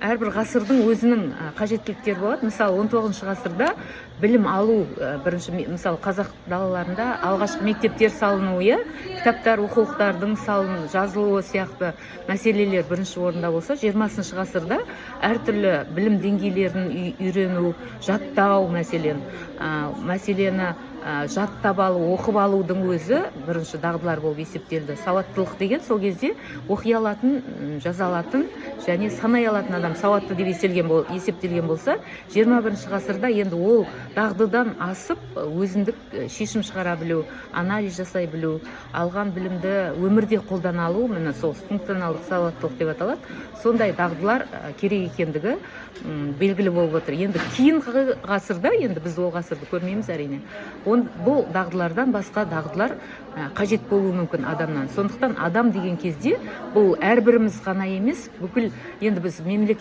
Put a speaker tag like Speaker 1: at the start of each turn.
Speaker 1: әрбір ғасырдың өзінің қажеттіліктері болады. Мысалы 19 ғасырда білім алу бірінші, мысалы қазақ далаларында алғашқы мектептер салынуы, кітаптар, оқулықтардың жазылуы сияқты мәселелер бірінші орында болса, 20 ғасырда әртүрлі білім деңгейлерін үйрену, жаттау мәселені жаттап алу, оқып алудың өзі бірінші дағдылар болып есептелді. Сауаттылық деген сол кезде оқи алатын, жаза алатын және санай алатын адам сауатты деп есептелген болса, 21 ғасырда енді ол дағдыдан асып өзіндік шешім шығара білу, анализ жасай білу, алған білімді өмірде қолдана алу, міне сол функционалдық сауаттылық деп аталады. Сондай дағдылар керек екендігі белгілі болып отыр. Енді кейінгі ғасырда, енді біз ол ғасырды көрмейміз әрине. Бұл дағдылардан басқа дағдылар қажет болуы мүмкін адамнан. Сондықтан адам деген кезде бұл әрбіріміз ғана емес, бүкіл енді біз мемлекет